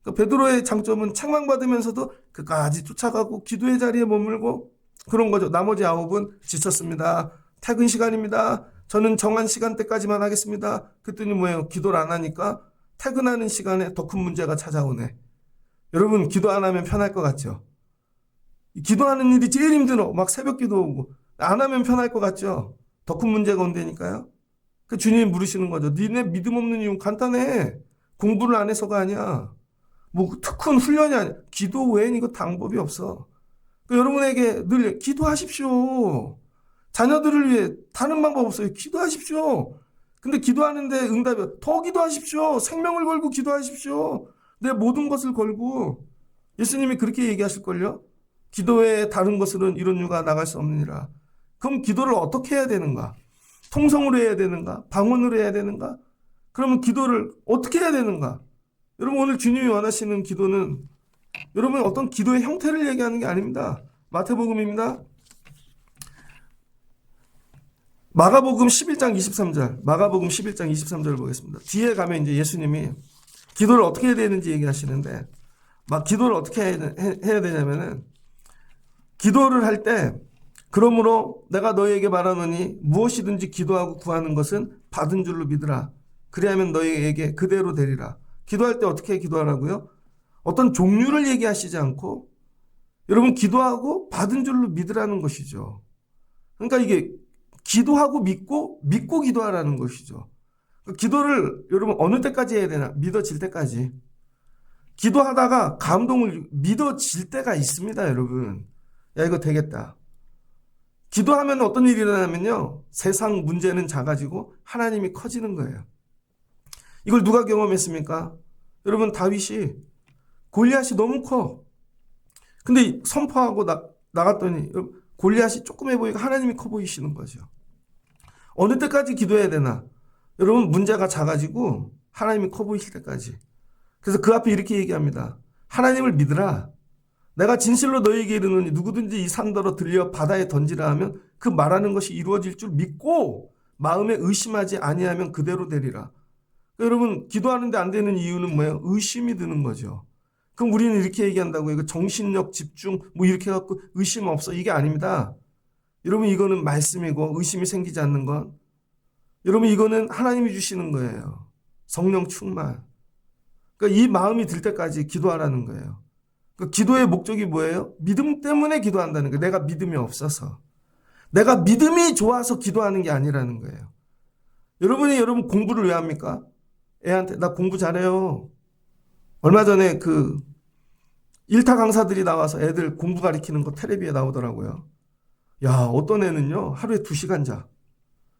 그러니까 베드로의 장점은 책망 받으면서도 그까지 쫓아가고 기도의 자리에 머물고 그런 거죠. 나머지 9은 지쳤습니다. 퇴근 시간입니다. 저는 정한 시간대까지만 하겠습니다. 그랬더니 뭐예요? 기도를 안 하니까 퇴근하는 시간에 더 큰 문제가 찾아오네. 여러분 기도 안 하면 편할 것 같죠? 기도하는 일이 제일 힘들어. 막 새벽 기도 오고. 안 하면 편할 것 같죠? 더 큰 문제가 온다니까요. 그 주님이 물으시는 거죠. 니네 믿음 없는 이유는 간단해. 공부를 안 해서가 아니야. 뭐 특훈 훈련이 아니야. 기도 외엔 이거 방법이 없어. 그러니까 여러분에게 늘 기도하십시오. 자녀들을 위해 다른 방법 없어요. 기도하십시오. 근데 기도하는데 응답이 더 기도하십시오. 생명을 걸고 기도하십시오. 내 모든 것을 걸고. 예수님이 그렇게 얘기하실걸요. 기도 외에 다른 것으로는 이런 이유가 나갈 수 없느니라. 그럼 기도를 어떻게 해야 되는가? 통성으로 해야 되는가? 방언으로 해야 되는가? 그러면 기도를 어떻게 해야 되는가? 여러분 오늘 주님이 원하시는 기도는 여러분 어떤 기도의 형태를 얘기하는 게 아닙니다. 마태복음입니다. 마가복음 11장 23절, 마가복음 11장 23절을 보겠습니다. 뒤에 가면 이제 예수님이 기도를 어떻게 해야 되는지 얘기하시는데, 막 기도를 어떻게 해야 되냐면은, 기도를 할 때, 그러므로 내가 너희에게 말하노니 무엇이든지 기도하고 구하는 것은 받은 줄로 믿으라. 그리하면 너희에게 그대로 되리라. 기도할 때 어떻게 기도하라고요? 어떤 종류를 얘기하시지 않고, 여러분 기도하고 받은 줄로 믿으라는 것이죠. 그러니까 이게 기도하고 믿고 기도하라는 것이죠. 기도를 여러분 어느 때까지 해야 되나? 믿어질 때까지. 기도하다가 감동을 믿어질 때가 있습니다, 여러분. 야, 이거 되겠다. 기도하면 어떤 일이 일어나면요. 세상 문제는 작아지고 하나님이 커지는 거예요. 이걸 누가 경험했습니까? 여러분 다윗이 골리앗이 너무 커. 근데 선포하고 나갔더니 골리앗이 조그매 보이고 하나님이 커 보이시는 거죠. 어느 때까지 기도해야 되나? 여러분 문제가 작아지고 하나님이 커 보이실 때까지. 그래서 그 앞에 이렇게 얘기합니다. 하나님을 믿으라. 내가 진실로 너희에게 이르노니 누구든지 이 산더러 들려 바다에 던지라 하면 그 말하는 것이 이루어질 줄 믿고 마음에 의심하지 아니하면 그대로 되리라. 여러분 기도하는데 안 되는 이유는 뭐예요? 의심이 드는 거죠. 그럼 우리는 이렇게 얘기한다고요. 이거 정신력 집중 뭐 이렇게 해갖고 의심 없어. 이게 아닙니다. 여러분 이거는 말씀이고 의심이 생기지 않는 건 여러분 이거는 하나님이 주시는 거예요. 성령 충만. 그러니까 이 마음이 들 때까지 기도하라는 거예요. 그 기도의 목적이 뭐예요? 믿음 때문에 기도한다는 거예요. 내가 믿음이 없어서. 내가 믿음이 좋아서 기도하는 게 아니라는 거예요. 여러분이 여러분 공부를 왜 합니까? 애한테 나 공부 잘해요. 얼마 전에 그 일타 강사들이 나와서 애들 공부 가르치는 거 텔레비에 나오더라고요. 야, 어떤 애는요 하루에 2시간 자.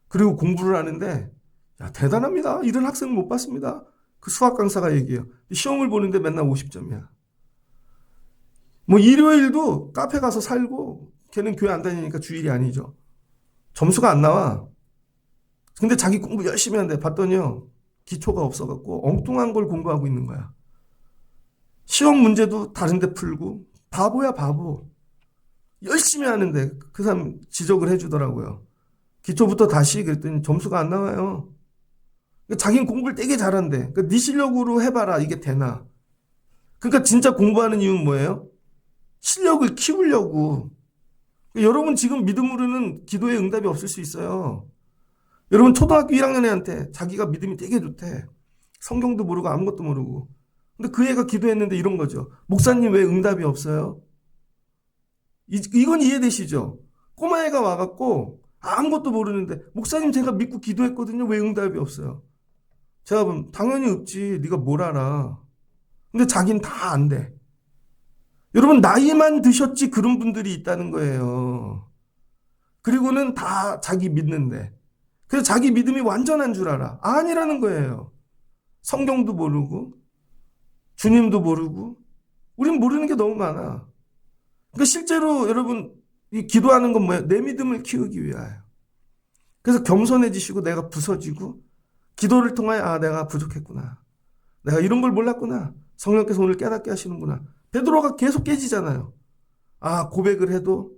그리고 공부를 하는데 야, 대단합니다. 이런 학생은 못 봤습니다. 그 수학 강사가 얘기해요. 시험을 보는데 맨날 50점이야. 뭐 일요일도 카페 가서 살고 걔는 교회 안 다니니까 주일이 아니죠. 점수가 안 나와. 근데 자기 공부 열심히 한대. 봤더니요 기초가 없어갖고 엉뚱한 걸 공부하고 있는 거야. 시험 문제도 다른 데 풀고 바보야 바보. 열심히 하는데 그 사람 지적을 해주더라고요. 기초부터 다시 그랬더니 점수가 안 나와요. 자기는 공부를 되게 잘한대. 그러니까 네 실력으로 해봐라. 이게 되나. 그러니까 진짜 공부하는 이유는 뭐예요? 실력을 키우려고. 여러분 지금 믿음으로는 기도에 응답이 없을 수 있어요. 여러분 초등학교 1학년 애한테 자기가 믿음이 되게 좋대. 성경도 모르고 아무것도 모르고. 근데 그 애가 기도했는데 이런 거죠. 목사님 왜 응답이 없어요? 이건 이해되시죠? 꼬마애가 와갖고 아무것도 모르는데 목사님 제가 믿고 기도했거든요. 왜 응답이 없어요? 제가 보면 당연히 없지. 네가 뭘 알아. 근데 자기는 다 안 돼. 여러분 나이만 드셨지 그런 분들이 있다는 거예요. 그리고는 다 자기 믿는데. 그래서 자기 믿음이 완전한 줄 알아. 아니라는 거예요. 성경도 모르고 주님도 모르고 우린 모르는 게 너무 많아. 그러니까 실제로 여러분 이 기도하는 건 뭐예요? 내 믿음을 키우기 위하여. 그래서 겸손해지시고 내가 부서지고 기도를 통하여 아 내가 부족했구나. 내가 이런 걸 몰랐구나. 성령께서 오늘 깨닫게 하시는구나. 베드로가 계속 깨지잖아요. 아 고백을 해도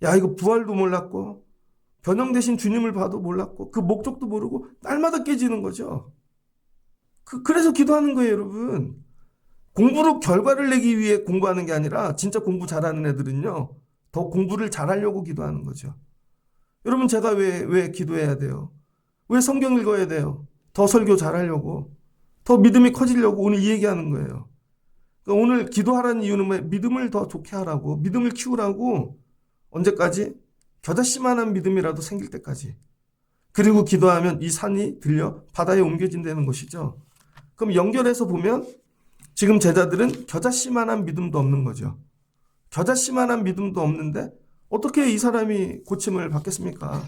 야 이거 부활도 몰랐고 변형되신 주님을 봐도 몰랐고 그 목적도 모르고 날마다 깨지는 거죠. 그래서 기도하는 거예요 여러분. 공부로 결과를 내기 위해 공부하는 게 아니라 진짜 공부 잘하는 애들은요. 더 공부를 잘하려고 기도하는 거죠. 여러분 제가 왜 기도해야 돼요? 왜 성경 읽어야 돼요? 더 설교 잘하려고. 더 믿음이 커지려고 오늘 이 얘기하는 거예요. 그러니까 오늘 기도하라는 이유는 뭐예요? 믿음을 더 좋게 하라고. 믿음을 키우라고. 언제까지? 겨자씨만한 믿음이라도 생길 때까지. 그리고 기도하면 이 산이 들려 바다에 옮겨진다는 것이죠. 그럼 연결해서 보면 지금 제자들은 겨자씨만한 믿음도 없는 거죠. 겨자씨만한 믿음도 없는데 어떻게 이 사람이 고침을 받겠습니까?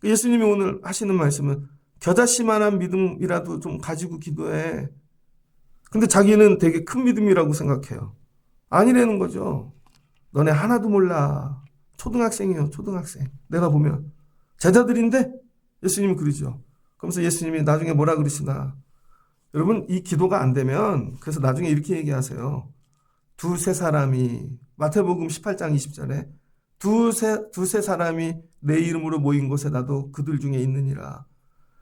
예수님이 오늘 하시는 말씀은 겨자씨만한 믿음이라도 좀 가지고 기도해. 근데 자기는 되게 큰 믿음이라고 생각해요. 아니라는 거죠. 너네 하나도 몰라. 초등학생이에요. 초등학생. 내가 보면 제자들인데 예수님이 그러죠. 그러면서 예수님이 나중에 뭐라 그러시나. 여러분 이 기도가 안 되면 그래서 나중에 이렇게 얘기하세요. 2-3 사람이 마태복음 18장 20절에 두세 사람이 내 이름으로 모인 곳에 나도 그들 중에 있느니라.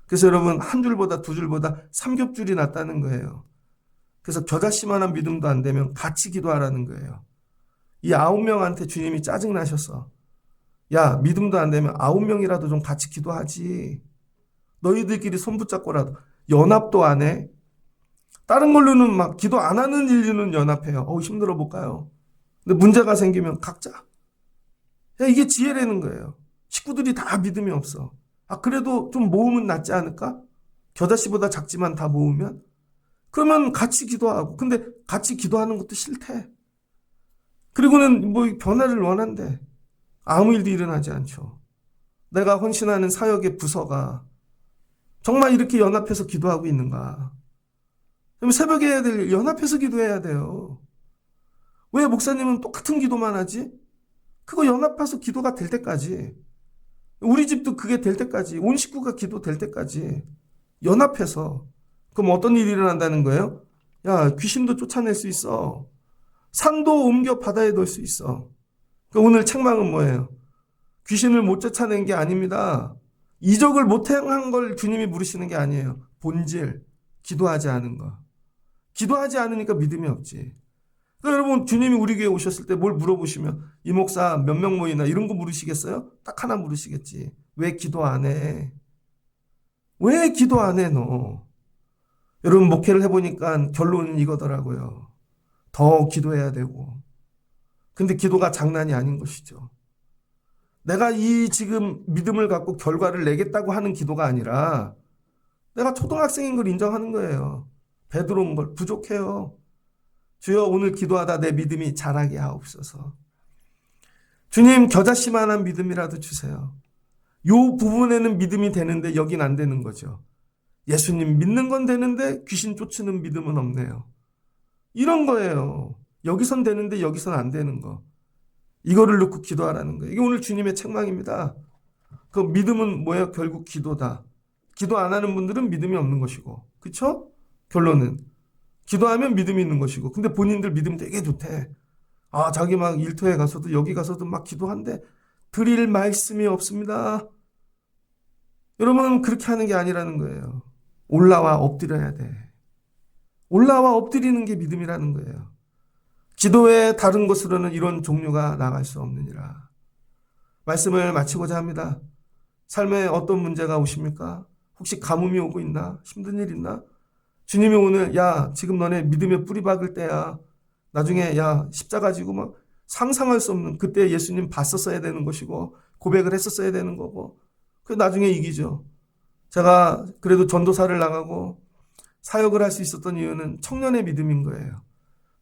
그래서 여러분, 한 줄보다 두 줄보다 삼겹줄이 낫다는 거예요. 그래서 겨자씨만한 믿음도 안 되면 같이 기도하라는 거예요. 이 9명한테 주님이 짜증나셔서, 야, 믿음도 안 되면 9명이라도 좀 같이 기도하지. 너희들끼리 손 붙잡고라도 연합도 안 해. 다른 걸로는 막 기도 안 하는 인류는 연합해요. 힘들어 못 가요. 근데 문제가 생기면 각자. 야, 이게 지혜라는 거예요. 식구들이 다 믿음이 없어. 그래도 좀 모으면 낫지 않을까? 겨자씨보다 작지만 다 모으면? 그러면 같이 기도하고. 근데 같이 기도하는 것도 싫대. 그리고는 뭐 변화를 원한대. 아무 일도 일어나지 않죠. 내가 헌신하는 사역의 부서가 정말 이렇게 연합해서 기도하고 있는가? 그럼 새벽에 해야 될 일, 연합해서 기도해야 돼요. 왜 목사님은 똑같은 기도만 하지? 그거 연합해서 기도가 될 때까지, 우리 집도 그게 될 때까지, 온 식구가 기도 될 때까지 연합해서. 그럼 어떤 일이 일어난다는 거예요? 야, 귀신도 쫓아낼 수 있어. 산도 옮겨 바다에 넣을 수 있어. 그러니까 오늘 책망은 뭐예요? 귀신을 못 쫓아낸 게 아닙니다. 이적을 못 행한 걸 주님이 물으시는 게 아니에요. 본질, 기도하지 않은 거. 기도하지 않으니까 믿음이 없지. 그러니까 여러분, 주님이 우리 교회에 오셨을 때 뭘 물어보시면 이 목사 몇 명 모이나 이런 거 물으시겠어요? 딱 하나 물으시겠지. 왜 기도 안 해? 왜 기도 안 해, 너? 여러분, 목회를 해보니까 결론은 이거더라고요. 더 기도해야 되고. 근데 기도가 장난이 아닌 것이죠. 내가 이 지금 믿음을 갖고 결과를 내겠다고 하는 기도가 아니라 내가 초등학생인 걸 인정하는 거예요. 배 들어온 걸 부족해요. 주여, 오늘 기도하다 내 믿음이 자라게 하옵소서. 주님, 겨자씨만한 믿음이라도 주세요. 요 부분에는 믿음이 되는데 여긴 안 되는 거죠. 예수님 믿는 건 되는데 귀신 쫓는 믿음은 없네요. 이런 거예요. 여기선 되는데 여기선 안 되는 거. 이거를 놓고 기도하라는 거예요. 이게 오늘 주님의 책망입니다. 그 믿음은 뭐예요? 결국 기도다. 기도 안 하는 분들은 믿음이 없는 것이고. 그쵸? 결론은. 기도하면 믿음이 있는 것이고. 근데 본인들 믿음 되게 좋대. 자기 막 일터에 가서도 여기 가서도 막 기도한데 드릴 말씀이 없습니다. 여러분, 그렇게 하는 게 아니라는 거예요. 올라와 엎드려야 돼. 올라와 엎드리는 게 믿음이라는 거예요. 기도의 다른 것으로는 이런 종류가 나갈 수 없느니라. 말씀을 마치고자 합니다. 삶에 어떤 문제가 오십니까? 혹시 가뭄이 오고 있나? 힘든 일 있나? 주님이 오늘, 야, 지금 너네 믿음에 뿌리 박을 때야. 나중에, 야, 십자가 지고 막 상상할 수 없는, 그때 예수님 봤었어야 되는 것이고 고백을 했었어야 되는 거고, 그 나중에 이기죠. 제가 그래도 전도사를 나가고 사역을 할 수 있었던 이유는 청년의 믿음인 거예요.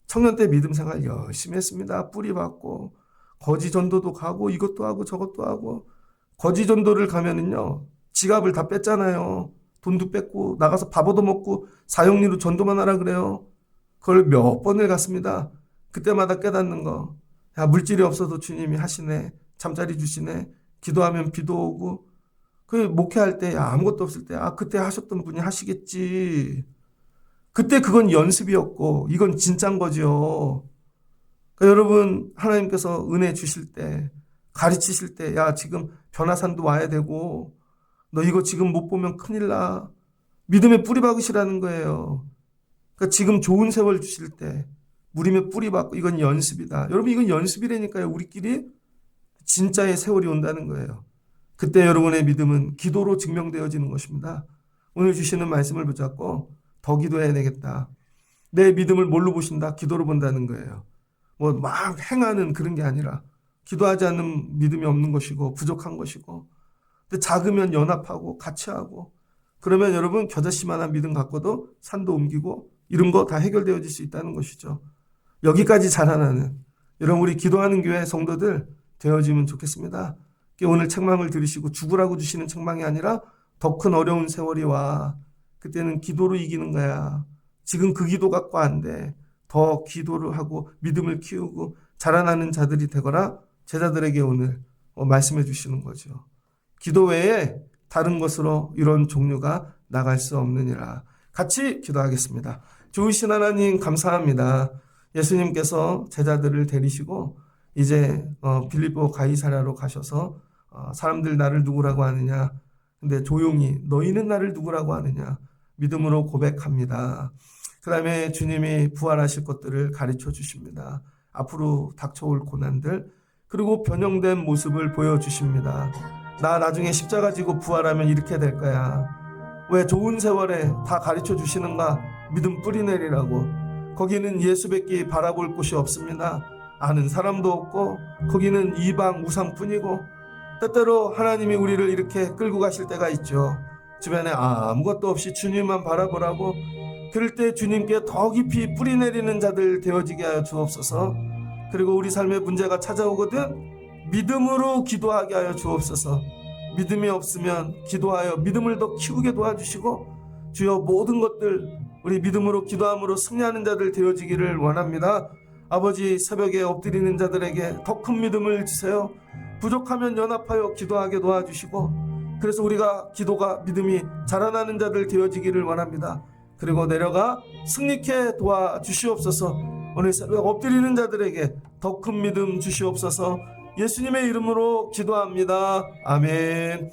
청년 때 믿음 생활 열심히 했습니다. 뿌리 박고 거지 전도도 가고 이것도 하고 저것도 하고. 거지 전도를 가면은요, 지갑을 다 뺐잖아요. 돈도 뺐고 나가서 밥 얻어먹고 사형리로 전도만 하라 그래요. 그걸 몇 번을 갔습니다. 그때마다 깨닫는 거, 야, 물질이 없어도 주님이 하시네. 잠자리 주시네. 기도하면 비도 오고. 그 목회할 때, 야, 아무것도 없을 때, 그때 하셨던 분이 하시겠지. 그때 그건 연습이었고 이건 진짜인 거죠. 그러니까 여러분, 하나님께서 은혜 주실 때, 가르치실 때, 야, 지금 변화산도 와야 되고 너 이거 지금 못 보면 큰일 나. 믿음에 뿌리 박으시라는 거예요. 그러니까 지금 좋은 세월 주실 때 무림에 뿌리 박고, 이건 연습이다. 여러분, 이건 연습이라니까요. 우리끼리 진짜의 세월이 온다는 거예요. 그때 여러분의 믿음은 기도로 증명되어지는 것입니다. 오늘 주시는 말씀을 붙잡고 더 기도해야 되겠다. 내 믿음을 뭘로 보신다? 기도로 본다는 거예요. 뭐 막 행하는 그런 게 아니라, 기도하지 않는 믿음이 없는 것이고 부족한 것이고. 근데 작으면 연합하고 같이 하고, 그러면 여러분, 겨자씨만한 믿음 갖고도 산도 옮기고 이런 거 다 해결되어질 수 있다는 것이죠. 여기까지 자라나는 여러분, 우리 기도하는 교회 성도들 되어지면 좋겠습니다. 오늘 책망을 들으시고 죽으라고 주시는 책망이 아니라 더 큰 어려운 세월이 와. 그때는 기도로 이기는 거야. 지금 그 기도 갖고 안 돼. 더 기도를 하고 믿음을 키우고 자라나는 자들이 되거라. 제자들에게 오늘 말씀해 주시는 거죠. 기도 외에 다른 것으로 이런 종류가 나갈 수 없느니라. 같이 기도하겠습니다. 좋으신 하나님, 감사합니다. 예수님께서 제자들을 데리시고 이제 빌립보 가이사랴로 가셔서 사람들 나를 누구라고 하느냐? 근데 조용히 너희는 나를 누구라고 하느냐? 믿음으로 고백합니다. 그 다음에 주님이 부활하실 것들을 가르쳐 주십니다. 앞으로 닥쳐올 고난들, 그리고 변형된 모습을 보여주십니다. 나 나중에 십자가 지고 부활하면 이렇게 될 거야. 왜 좋은 세월에 다 가르쳐 주시는가? 믿음 뿌리내리라고. 거기는 예수밖에 바라볼 곳이 없습니다. 아는 사람도 없고 거기는 이방 우상뿐이고, 때때로 하나님이 우리를 이렇게 끌고 가실 때가 있죠. 주변에 아무것도 없이 주님만 바라보라고. 그럴 때 주님께 더 깊이 뿌리내리는 자들 되어지게 하여 주옵소서. 그리고 우리 삶에 문제가 찾아오거든 믿음으로 기도하게 하여 주옵소서. 믿음이 없으면 기도하여 믿음을 더 키우게 도와주시고, 주여 모든 것들 우리 믿음으로 기도함으로 승리하는 자들 되어지기를 원합니다. 아버지, 새벽에 엎드리는 자들에게 더 큰 믿음을 주세요. 부족하면 연합하여 기도하게 도와주시고, 그래서 우리가 기도가 믿음이 자라나는 자들 되어지기를 원합니다. 그리고 내려가 승리케 도와주시옵소서. 오늘 새벽 엎드리는 자들에게 더 큰 믿음 주시옵소서. 예수님의 이름으로 기도합니다. 아멘.